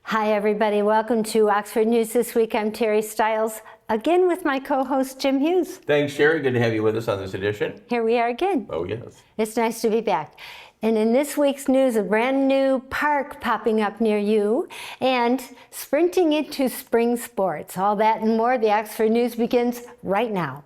Hi everybody, welcome to Oxford News This Week. I'm Terry Stiles, again with my co-host Jim Hughes. Thanks, Sherry. Good to have you with us on this edition. Here we are again. Oh, yes. It's nice to be back. And in this week's news, a brand new park popping up near you and sprinting into spring sports. All that and more. The Oxford News begins right now.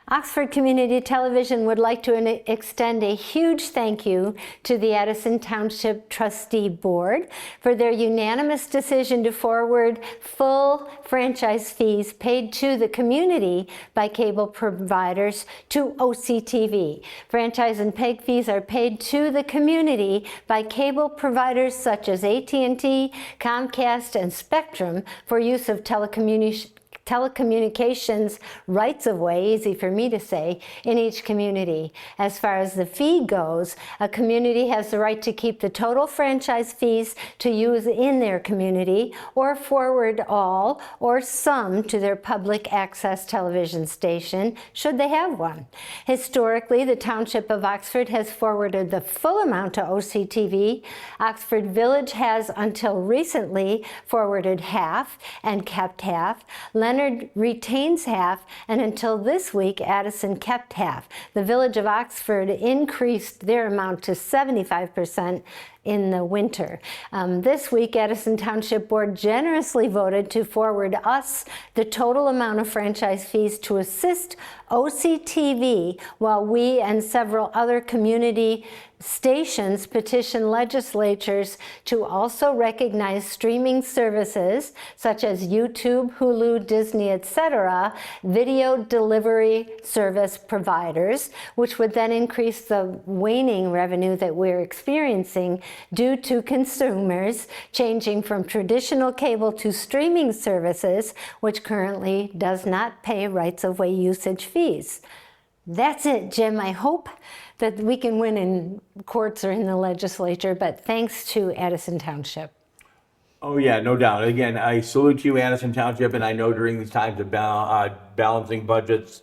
Oxford Community Television would like to extend a huge thank you to the Addison Township Trustee Board for their unanimous decision to forward full franchise fees paid to the community by cable providers to OCTV. Franchise and PEG fees are paid to the community by cable providers such as AT&T, Comcast, and Spectrum for use of telecommunications rights of way, easy for me to say, in each community. As far as the fee goes, a community has the right to keep the total franchise fees to use in their community or forward all or some to their public access television station, should they have one. Historically, the Township of Oxford has forwarded the full amount to OCTV. Oxford Village has until recently forwarded half and kept half. Leonard retains half, and until this week, Addison kept half. The Village of Oxford increased their amount to 75% in the winter. This week, Addison Township Board generously voted to forward us the total amount of franchise fees to assist OCTV, while we and several other community stations petition legislatures to also recognize streaming services such as YouTube, Hulu, Disney, etc., video delivery service providers, which would then increase the waning revenue that we're experiencing due to consumers changing from traditional cable to streaming services, which currently does not pay rights-of-way usage fees. That's it, Jim. I hope that we can win in courts or in the legislature, but thanks to Addison Township. Oh, yeah, no doubt. Again, I salute you, Addison Township, and I know during these times of balancing budgets,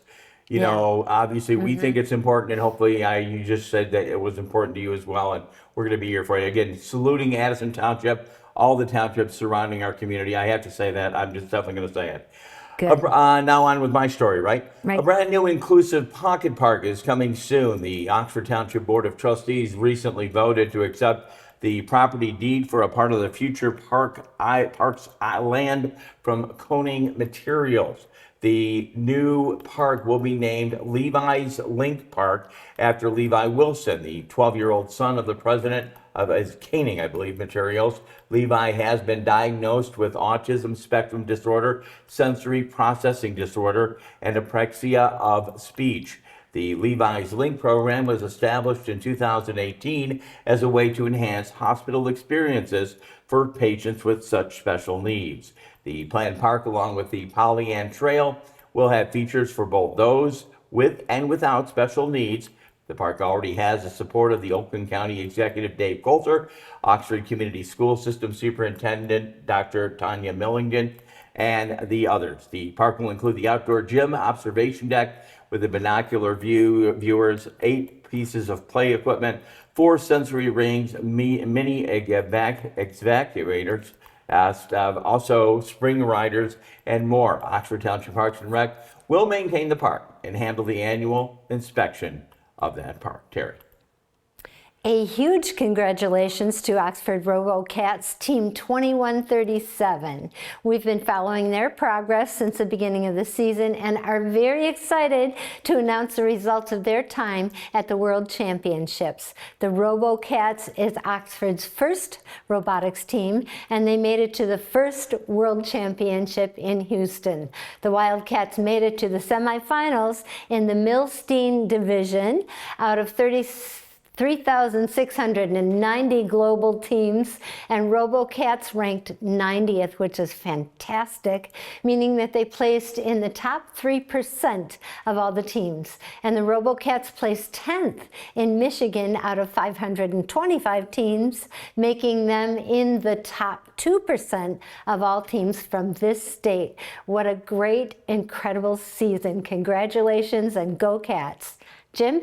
you know, obviously we think it's important, and hopefully you just said that it was important to you as well, and we're going to be here for you. Again, saluting Addison Township, all the townships surrounding our community. I have to say that. I'm just definitely going to say it. Now on with my story, right? A brand new inclusive pocket park is coming soon. The Oxford Township Board of Trustees recently voted to accept the property deed for a part of the future park's land from Koning Materials. The new park will be named Levi's Link Park after Levi Wilson, the 12-year-old son of the president of Koning, I believe, Materials. Levi has been diagnosed with autism spectrum disorder, sensory processing disorder, and apraxia of speech. The Levi's Link program was established in 2018 as a way to enhance hospital experiences for patients with such special needs. The planned park, along with the Pollyant Trail, will have features for both those with and without special needs. The park already has the support of the Oakland County Executive Dave Coulter, Oxford Community School System Superintendent Dr. Tanya Millington, and the others. The park will include the outdoor gym, observation deck with a binocular viewers, 8 pieces of play equipment, 4 sensory rings, mini excavators, also spring riders, and more. Oxford Township Parks and Rec will maintain the park and handle the annual inspection of that park. Terry. A huge congratulations to Oxford RoboCats Team 2137. We've been following their progress since the beginning of the season and are very excited to announce the results of their time at the World Championships. The RoboCats is Oxford's first robotics team, and they made it to the first World Championship in Houston. The Wildcats made it to the semifinals in the Milstein division out of 30 3,690 global teams, and RoboCats ranked 90th, which is fantastic, meaning that they placed in the top 3% of all the teams. And the RoboCats placed 10th in Michigan out of 525 teams, making them in the top 2% of all teams from this state. What a great, incredible season. Congratulations and go Cats. Jim?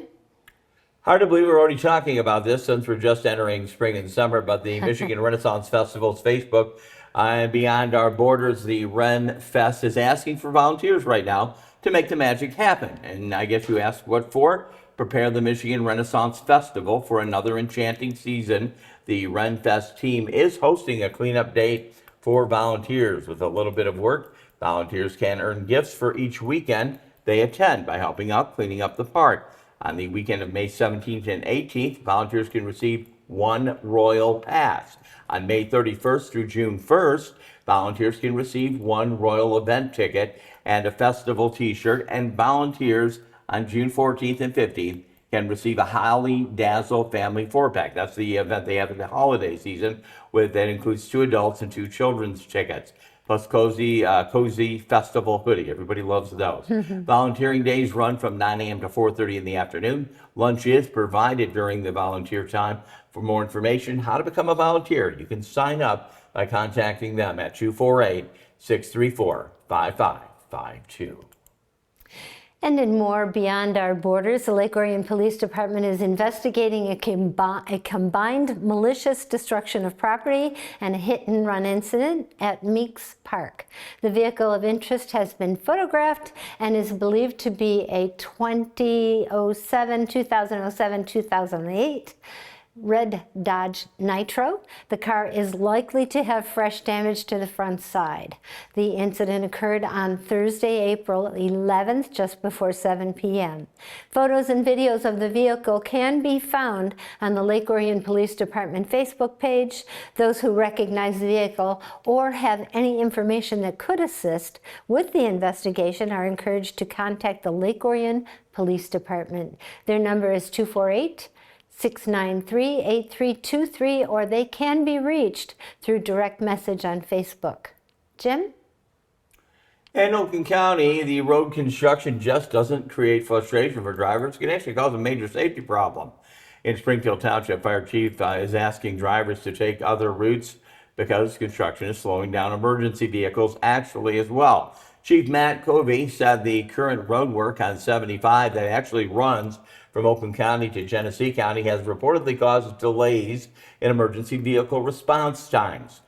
Hard to believe we're already talking about this since we're just entering spring and summer, but the Michigan Renaissance Festival's Facebook and Beyond Our Borders, the Ren Fest is asking for volunteers right now to make the magic happen. And I guess you ask what for? Prepare the Michigan Renaissance Festival for another enchanting season. The Ren Fest team is hosting a cleanup day for volunteers. With a little bit of work, volunteers can earn gifts for each weekend they attend by helping out cleaning up the park. On the weekend of May 17th and 18th, volunteers can receive one Royal Pass. On May 31st through June 1st, volunteers can receive one Royal Event ticket and a festival t-shirt, and volunteers on June 14th and 15th can receive a Holly Dazzle Family 4-pack. That's the event they have in the holiday season, that includes 2 adults and 2 children's tickets. Plus cozy festival hoodie. Everybody loves those. Volunteering days run from 9 a.m. to 4:30 in the afternoon. Lunch is provided during the volunteer time. For more information, how to become a volunteer, you can sign up by contacting them at 248-634-5552. And in more Beyond Our Borders, the Lake Orion Police Department is investigating a combined malicious destruction of property and a hit-and-run incident at Meeks Park. The vehicle of interest has been photographed and is believed to be a 2007-2008 red Dodge Nitro. The car is likely to have fresh damage to the front side. The incident occurred on Thursday, April 11th, just before 7 p.m. Photos and videos of the vehicle can be found on the Lake Orion Police Department Facebook page. Those who recognize the vehicle or have any information that could assist with the investigation are encouraged to contact the Lake Orion Police Department. Their number is 248-693-8323, or they can be reached through direct message on Facebook. Jim? In Oakland County, the road construction just doesn't create frustration for drivers. It can actually cause a major safety problem. In Springfield Township, Fire Chief is asking drivers to take other routes because construction is slowing down emergency vehicles actually as well. Chief Matt Covey said the current road work on 75 that actually runs from Oakland County to Genesee County has reportedly caused delays in emergency vehicle response times.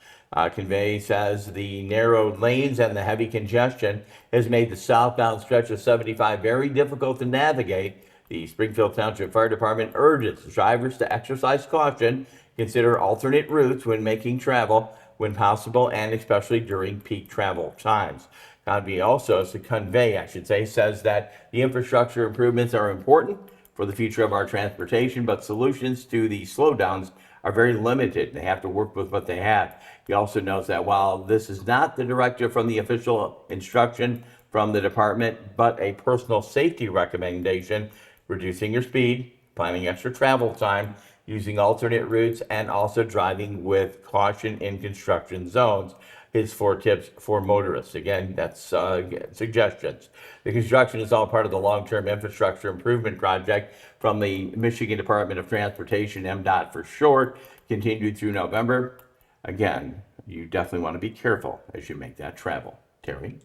Convey says the narrowed lanes and the heavy congestion has made the southbound stretch of 75 very difficult to navigate. The Springfield Township Fire Department urges drivers to exercise caution, consider alternate routes when making travel when possible, and especially during peak travel times. Convey says that the infrastructure improvements are important for the future of our transportation, but solutions to the slowdowns are very limited. They have to work with what they have. He also notes that while this is not the directive from the official instruction from the department, but a personal safety recommendation, reducing your speed, planning extra travel time, using alternate routes, and also driving with caution in construction zones. His 4 tips for motorists. Again, that's suggestions. The construction is all part of the long-term infrastructure improvement project from the Michigan Department of Transportation, MDOT for short, continued through November. Again, you definitely want to be careful as you make that travel. Terry?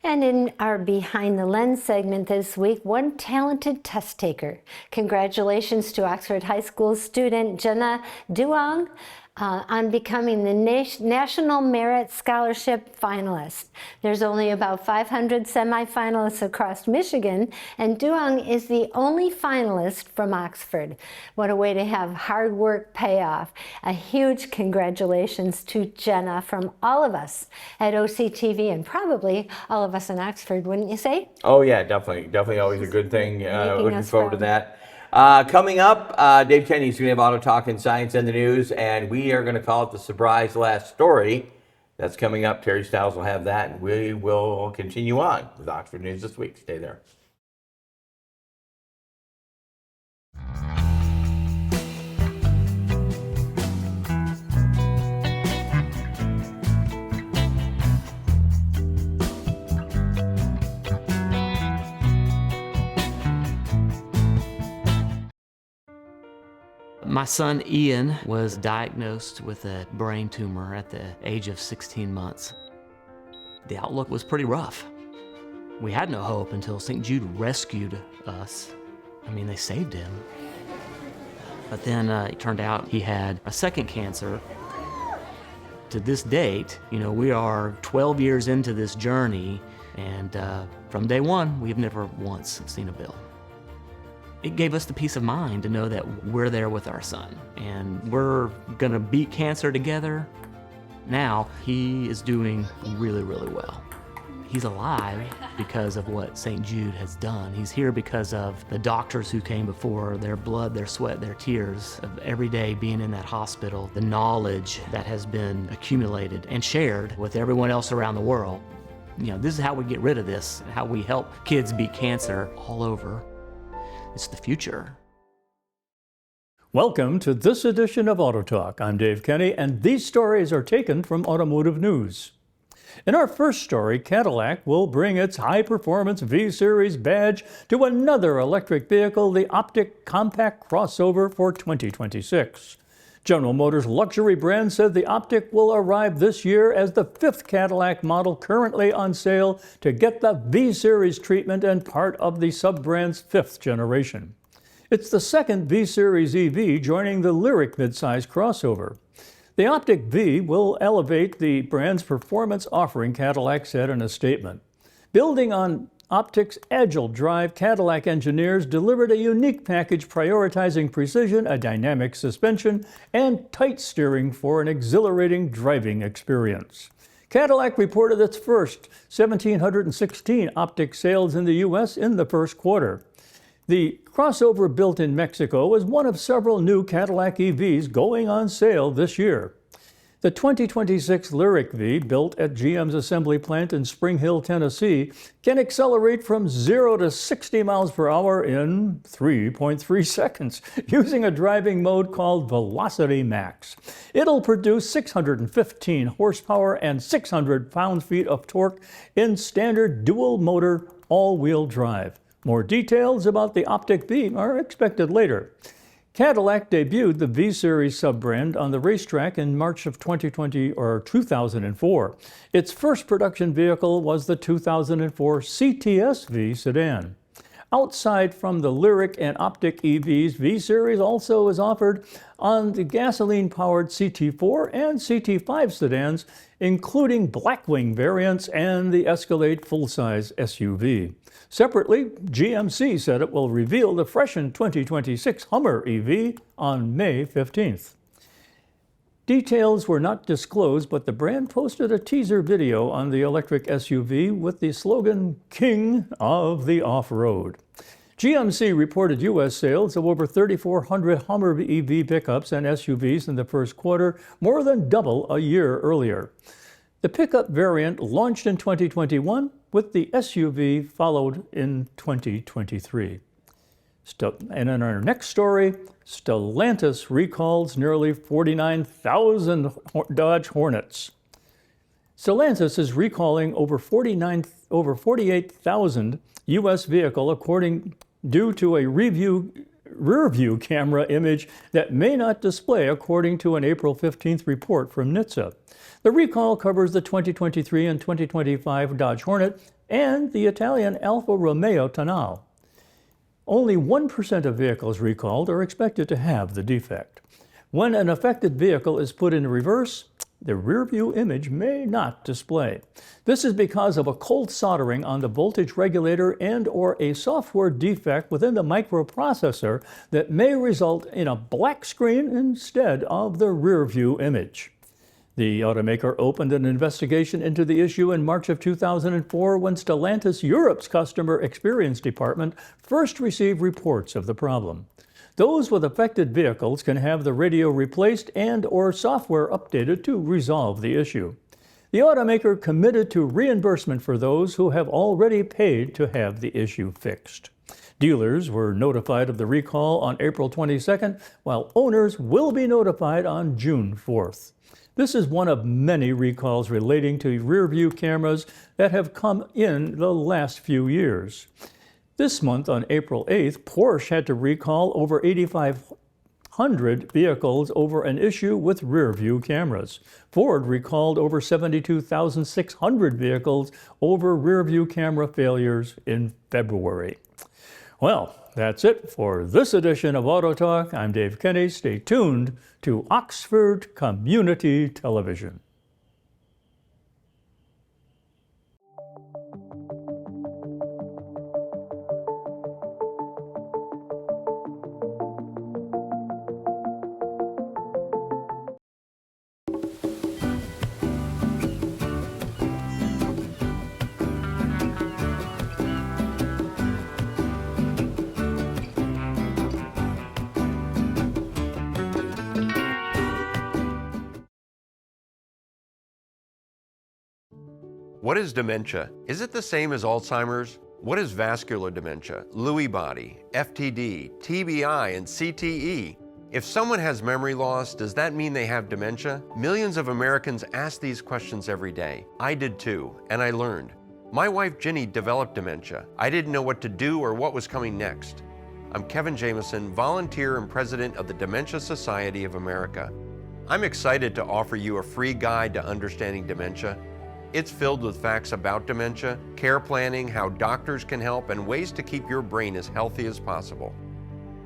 And in our Behind the Lens segment this week, one talented test taker. Congratulations to Oxford High School student Jenna Duong on becoming the National Merit Scholarship finalist. There's only about 500 semifinalists across Michigan, and Duong is the only finalist from Oxford. What a way to have hard work pay off. A huge congratulations to Jenna from all of us at OCTV, and probably all of us in Oxford, wouldn't you say? Oh yeah, definitely. Definitely always a good thing. Looking forward to that. Coming up, Dave Kenny's going to have Auto Talk and Science in the News, and we are going to call it the surprise last story. That's coming up. Terry Stiles will have that, and we will continue on with Oxford News this week. Stay there. My son Ian was diagnosed with a brain tumor at the age of 16 months. The outlook was pretty rough. We had no hope until St. Jude rescued us. I mean, they saved him. But then it turned out he had a second cancer. To this date, we are 12 years into this journey, and from day one, we've never once seen a bill. It gave us the peace of mind to know that we're there with our son, and we're gonna beat cancer together. Now, he is doing really, really well. He's alive because of what St. Jude has done. He's here because of the doctors who came before, their blood, their sweat, their tears, of every day being in that hospital, the knowledge that has been accumulated and shared with everyone else around the world. This is how we get rid of this, how we help kids beat cancer all over. It's the future. Welcome to this edition of Auto Talk. I'm Dave Kenny, and these stories are taken from Automotive News. In our first story, Cadillac will bring its high-performance V-Series badge to another electric vehicle, the Ontw compact crossover for 2026. General Motors luxury brand said the Ontw will arrive this year as the fifth Cadillac model currently on sale to get the V-Series treatment and part of the sub-brand's fifth generation. It's the second V-Series EV joining the Lyriq midsize crossover. The Ontw V will elevate the brand's performance offering, Cadillac said in a statement. Building on Ontw's agile drive, Cadillac engineers delivered a unique package prioritizing precision, a dynamic suspension, and tight steering for an exhilarating driving experience. Cadillac reported its first 1,716 Ontw sales in the U.S. in the first quarter. The crossover built in Mexico is one of several new Cadillac EVs going on sale this year. The 2026 Lyriq V, built at GM's assembly plant in Spring Hill, Tennessee, can accelerate from 0 to 60 miles per hour in 3.3 seconds using a driving mode called Velocity Max. It'll produce 615 horsepower and 600 pound-feet of torque in standard dual-motor all-wheel drive. More details about the Ontw V are expected later. Cadillac debuted the V-Series sub-brand on the racetrack in March of 2004. Its first production vehicle was the 2004 CTS V sedan. Outside from the Lyriq and Ontw EVs, V-Series also is offered on the gasoline-powered CT4 and CT5 sedans, including Blackwing variants and the Escalade full-size SUV. Separately, GMC said it will reveal the freshened 2026 Hummer EV on May 15th. Details were not disclosed, but the brand posted a teaser video on the electric SUV with the slogan, "King of the Off-Road." GMC reported U.S. sales of over 3,400 Hummer EV pickups and SUVs in the first quarter, more than double a year earlier. The pickup variant launched in 2021, with the SUV followed in 2023. And in our next story, Stellantis recalls nearly 49,000 Dodge Hornets. Stellantis is recalling over 48,000 U.S. vehicle due to a rear-view camera image that may not display, according to an April 15th report from NHTSA. The recall covers the 2023 and 2025 Dodge Hornet and the Italian Alfa Romeo Tonale. Only 1% of vehicles recalled are expected to have the defect. When an affected vehicle is put in reverse, the rear-view image may not display. This is because of a cold soldering on the voltage regulator and/or a software defect within the microprocessor that may result in a black screen instead of the rear-view image. The automaker opened an investigation into the issue in March of 2004 when Stellantis Europe's Customer Experience Department first received reports of the problem. Those with affected vehicles can have the radio replaced and/or software updated to resolve the issue. The automaker committed to reimbursement for those who have already paid to have the issue fixed. Dealers were notified of the recall on April 22nd, while owners will be notified on June 4th. This is one of many recalls relating to rear-view cameras that have come in the last few years. This month, on April 8th, Porsche had to recall over 600 vehicles over an issue with rear-view cameras. Ford recalled over 72,600 vehicles over rear-view camera failures in February. Well, that's it for this edition of Auto Talk. I'm Dave Kenny. Stay tuned to Oxford Community Television. What is dementia? Is it the same as Alzheimer's? What is vascular dementia, Lewy body, FTD, TBI, and CTE? If someone has memory loss, does that mean they have dementia? Millions of Americans ask these questions every day. I did too, and I learned. My wife Ginny developed dementia. I didn't know what to do or what was coming next. I'm Kevin Jameson, volunteer and president of the Dementia Society of America. I'm excited to offer you a free guide to understanding dementia. It's filled with facts about dementia, care planning, how doctors can help, and ways to keep your brain as healthy as possible.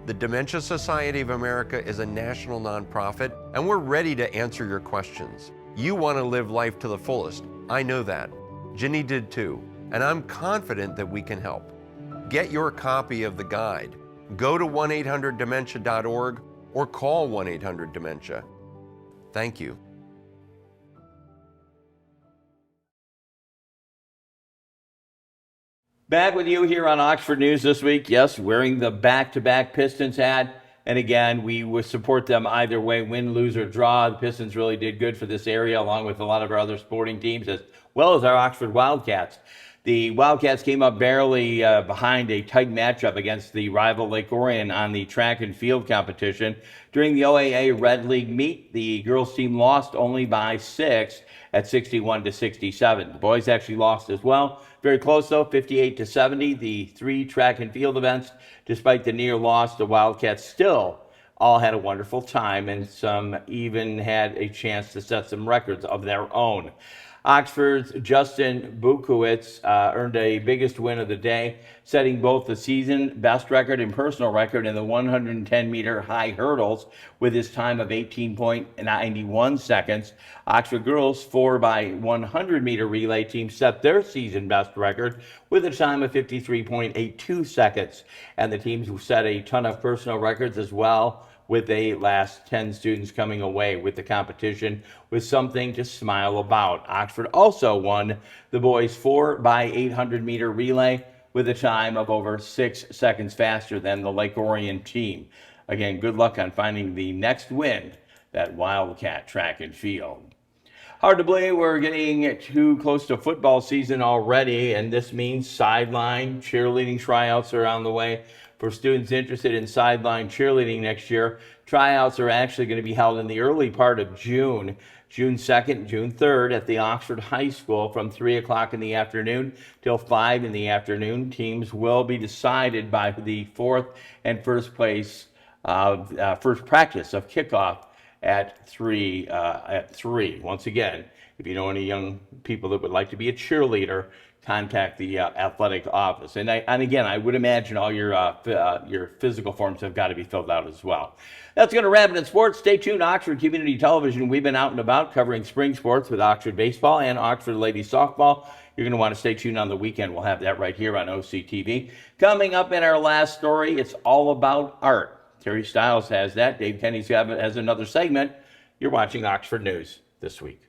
The Dementia Society of America is a national nonprofit, and we're ready to answer your questions. You want to live life to the fullest. I know that. Ginny did too, and I'm confident that we can help. Get your copy of the guide. Go to 1-800-DEMENTIA.org or call 1-800-DEMENTIA. Thank you. Back with you here on Oxford News this week. Yes, wearing the back-to-back Pistons hat. And again, we would support them either way, win, lose, or draw. The Pistons really did good for this area, along with a lot of our other sporting teams, as well as our Oxford Wildcats. The Wildcats came up barely behind a tight matchup against the rival Lake Orion on the track and field competition. During the OAA Red League meet, the girls team lost only by 6 at 61-67. The boys actually lost as well. Very close though, 58-70. The 3 track and field events, despite the near loss, the Wildcats still all had a wonderful time, and some even had a chance to set some records of their own. Oxford's Justin Bukowitz earned a biggest win of the day, setting both the season best record and personal record in the 110-meter high hurdles with his time of 18.91 seconds. Oxford girls 4x100-meter relay team set their season best record with a time of 53.82 seconds. And the teams set a ton of personal records as well, with the last 10 students coming away with the competition with something to smile about. Oxford also won the boys 4x800-meter relay with a time of over 6 seconds faster than the Lake Orion team. Again, good luck on finding the next win, that Wildcat track and field. Hard to believe we're getting too close to football season already, and this means sideline cheerleading tryouts are on the way. For students interested in sideline cheerleading next year, tryouts are actually going to be held in the early part of June, June 2nd, June 3rd at the Oxford High School from 3 o'clock in the afternoon till 5 in the afternoon. Teams will be decided by the fourth and first practice of kickoff at 3. Once again, if you know any young people that would like to be a cheerleader, contact the athletic office. And again, I would imagine all your physical forms have got to be filled out as well. That's going to wrap it in sports. Stay tuned, Oxford Community Television. We've been out and about covering spring sports with Oxford baseball and Oxford ladies softball. You're going to want to stay tuned on the weekend. We'll have that right here on OCTV. Coming up in our last story, it's all about art. Terry Stiles has that. Dave Kenny has another segment. You're watching Oxford News this week.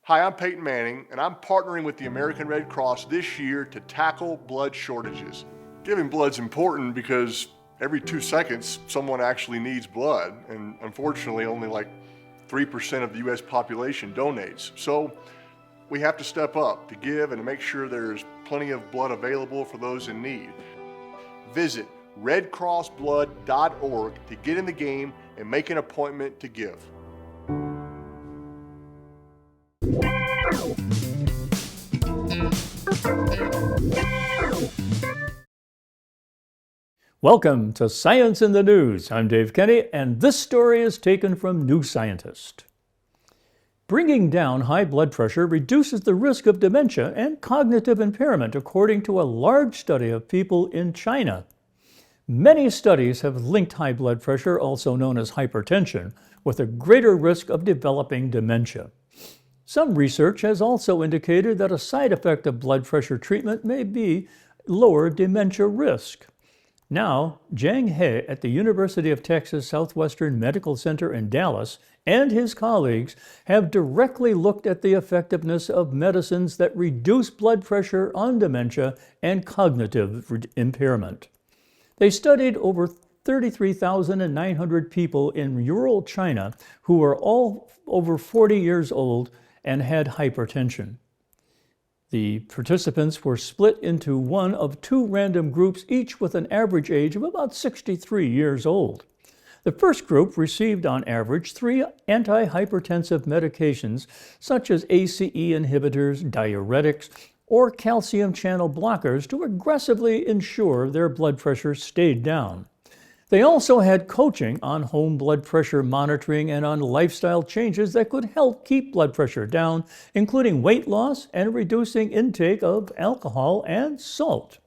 Hi, I'm Peyton Manning, and I'm partnering with the American Red Cross this year to tackle blood shortages. Giving blood's important because every 2 seconds, someone actually needs blood, and unfortunately, only like 3% of the U.S. population donates. So we have to step up to give and to make sure there's plenty of blood available for those in need. Visit redcrossblood.org to get in the game and make an appointment to give. Welcome to Science in the News. I'm Dave Kenny, and this story is taken from New Scientist. Bringing down high blood pressure reduces the risk of dementia and cognitive impairment, according to a large study of people in China. Many studies have linked high blood pressure, also known as hypertension, with a greater risk of developing dementia. Some research has also indicated that a side effect of blood pressure treatment may be lower dementia risk. Now, Jiang He at the University of Texas Southwestern Medical Center in Dallas and his colleagues have directly looked at the effectiveness of medicines that reduce blood pressure on dementia and cognitive impairment. They studied over 33,900 people in rural China who were all over 40 years old and had hypertension. The participants were split into one of two random groups, each with an average age of about 63 years old. The first group received on average 3 antihypertensive medications such as ACE inhibitors, diuretics, or calcium channel blockers to aggressively ensure their blood pressure stayed down. They also had coaching on home blood pressure monitoring and on lifestyle changes that could help keep blood pressure down, including weight loss and reducing intake of alcohol and salt.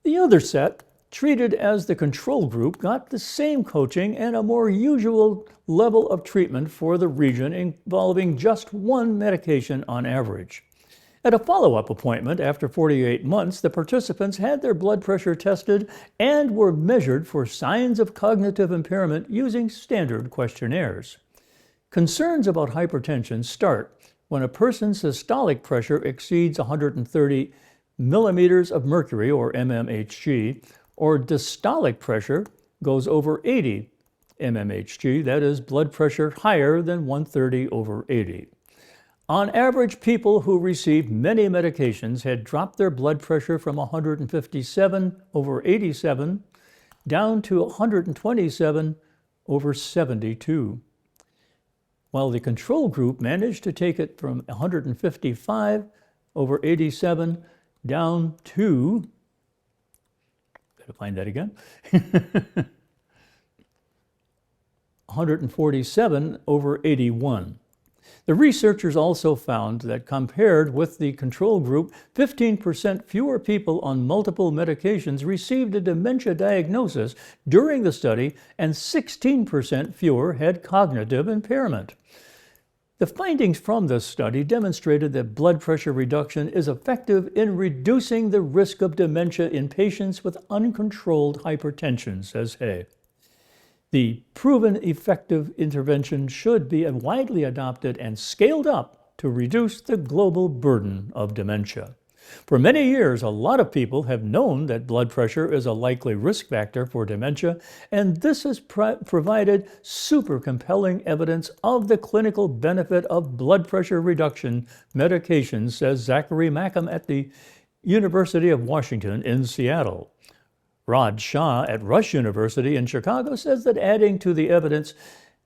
The other set, treated as the control group, got the same coaching and a more usual level of treatment for the region, involving just one medication on average. At a follow-up appointment after 48 months, the participants had their blood pressure tested and were measured for signs of cognitive impairment using standard questionnaires. Concerns about hypertension start when a person's systolic pressure exceeds 130 millimeters of mercury, or mmHg, or diastolic pressure goes over 80 mmHg, that is, blood pressure higher than 130/80. On average, people who received many medications had dropped their blood pressure from 157/87 down to 127/72, while the control group managed to take it from 155/87 down to, gotta find that again, 147/81. The researchers also found that compared with the control group, 15% fewer people on multiple medications received a dementia diagnosis during the study, and 16% fewer had cognitive impairment. The findings from this study demonstrated that blood pressure reduction is effective in reducing the risk of dementia in patients with uncontrolled hypertension, says Hay. The proven effective intervention should be widely adopted and scaled up to reduce the global burden of dementia. For many years, a lot of people have known that blood pressure is a likely risk factor for dementia, and this has provided super compelling evidence of the clinical benefit of blood pressure reduction medications, says Zachary Mackham at the University of Washington in Seattle. Rod Shah at Rush University in Chicago says that adding to the evidence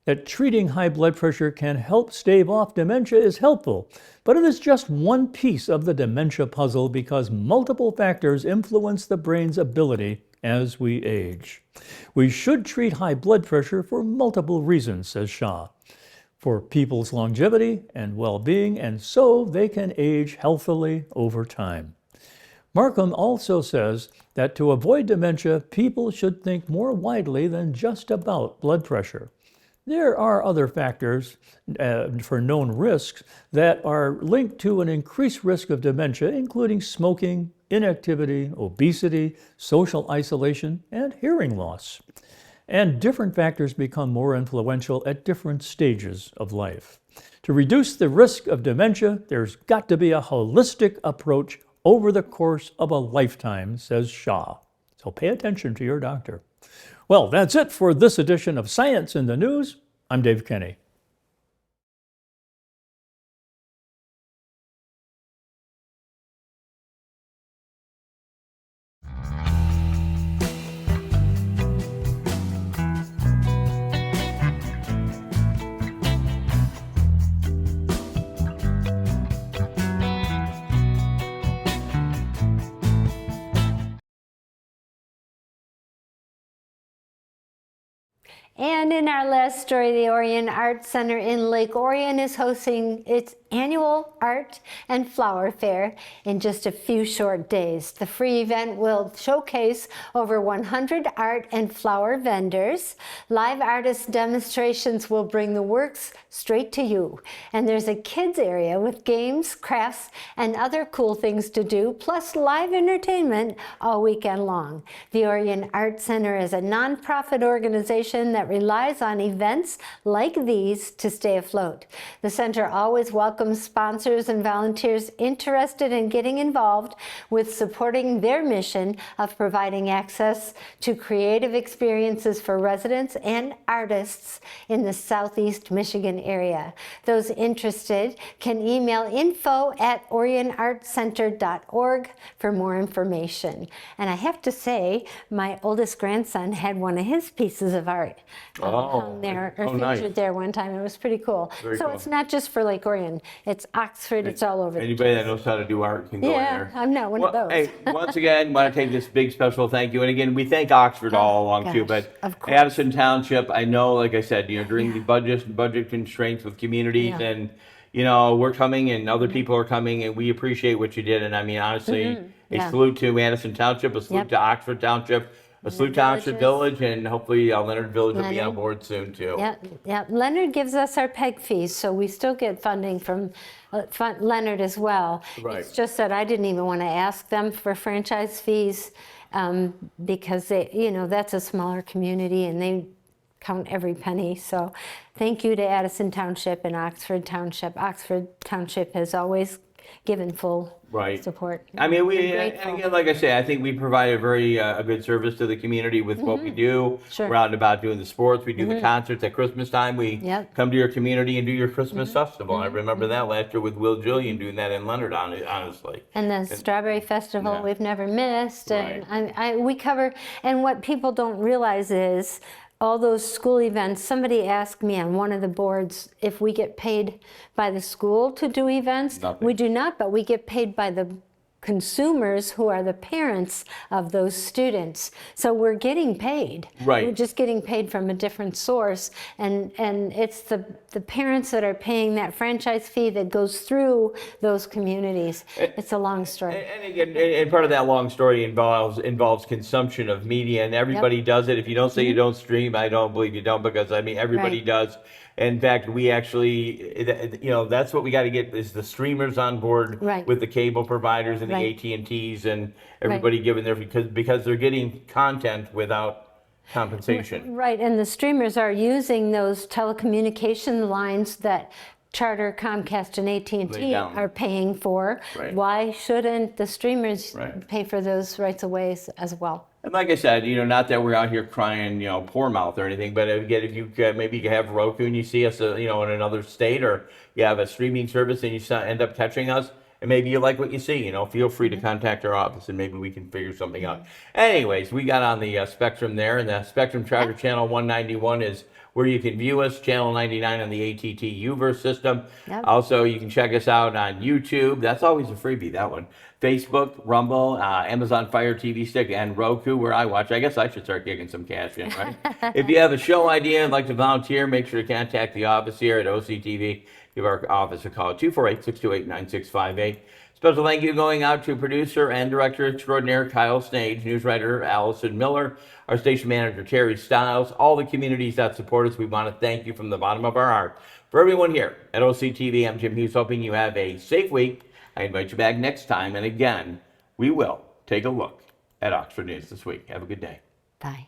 that treating high blood pressure can help stave off dementia is helpful, but it is just one piece of the dementia puzzle because multiple factors influence the brain's ability as we age. We should treat high blood pressure for multiple reasons, says Shah, for people's longevity and well-being, and so they can age healthily over time. Markham also says that to avoid dementia, people should think more widely than just about blood pressure. There are other factors for known risks that are linked to an increased risk of dementia, including smoking, inactivity, obesity, social isolation, and hearing loss. And different factors become more influential at different stages of life. To reduce the risk of dementia, there's got to be a holistic approach over the course of a lifetime, says Shah. So pay attention to your doctor. Well, that's it for this edition of Science in the News. I'm Dave Kenny. And in our last story, the Orion Art Center in Lake Orion is hosting its annual art and flower fair in just a few short days. The free event will showcase over 100 art and flower vendors. Live artist demonstrations will bring the works straight to you. And there's a kids area with games, crafts, and other cool things to do, plus live entertainment all weekend long. The Orion Art Center is a nonprofit organization that relies on events like these to stay afloat. The center always welcomes sponsors and volunteers interested in getting involved with supporting their mission of providing access to creative experiences for residents and artists in the Southeast Michigan area. Those interested can email info@orionartcenter.org for more information. And I have to say, my oldest grandson had one of his pieces of art hung there or featured nice. there one time. It was pretty cool. Very So cool. it's not just for Lake Orion. It's Oxford. It's all over. Anybody that knows how to do art can go in Yeah, there. I'm not one of those. Hey, once again, want to take this big special thank you. And again, we thank Oxford all along too, gosh, but of course. Addison Township, I know, like I said, during the budget constraints with communities Yeah. and, we're coming and other people are coming and we appreciate what you did. And I mean, honestly, a Yeah. salute to Addison Township, a salute Yep. to Oxford Township, a salute to Oxford villages. Village, and hopefully Leonard Village will be on Leonard. board soon too. Yeah, yeah. Leonard gives us our PEG fees, so we still get funding from Leonard as well. Right. It's just that I didn't even want to ask them for franchise fees because they, that's a smaller community and they count every penny. So thank you to Addison Township and Oxford Township. Oxford Township has always given full support. I mean, We're and grateful. again, like I say, I think we provide a very a good service to the community with what we do. Sure. We're out and about doing the sports. We do the concerts at Christmas time. We Yep. come to your community and do your Christmas festival. I remember that last year with Will Julian doing that in Leonard, honestly. And the Strawberry Festival Yeah. we've never missed. And Right. we cover, and what people don't realize is all those school events. Somebody asked me on one of the boards if we get paid by the school to do events. Nothing. We do not, but we get paid by the consumers who are the parents of those students. So we're getting paid. Right. We're just getting paid from a different source. And it's the parents that are paying that franchise fee that goes through those communities. It's a long story. And again, and part of that long story involves consumption of media, and everybody does it. If you don't say you don't stream, I don't believe you don't, because I mean everybody Right. does. In fact, we actually, that's what we got to get is the streamers on board Right. with the cable providers and the Right. AT&Ts and everybody giving their because they're getting content without compensation. Right, and the streamers are using those telecommunication lines that Charter, Comcast, and Lay AT&T down. are paying for. Right. Why shouldn't the streamers Right. pay for those rights of ways as well? And like I said, not that we're out here crying, poor mouth or anything, but again, if you maybe you have Roku and you see us, in another state, or you have a streaming service and you end up catching us, and maybe you like what you see, feel free to contact our office and maybe we can figure something out. Anyways, we got on the Spectrum there, and the Spectrum Tracker Channel 191 is where you can view us, Channel 99 on the AT&T Uverse system. Yep. Also, you can check us out on YouTube. That's always a freebie, that one. Facebook, Rumble, Amazon Fire TV Stick, and Roku, where I watch. I guess I should start kicking some cash in, right? If you have a show idea and like to volunteer, make sure to contact the office here at OCTV. Give our office a call at 248-628-9658. Special thank you going out to producer and director extraordinaire Kyle Snage, news writer Allison Miller, our station manager Terry Stiles, all the communities that support us. We want to thank you from the bottom of our heart. For everyone here at OCTV, I'm Jim Hughes, hoping you have a safe week. I invite you back next time, and again, we will take a look at Oxford News this week. Have a good day. Bye.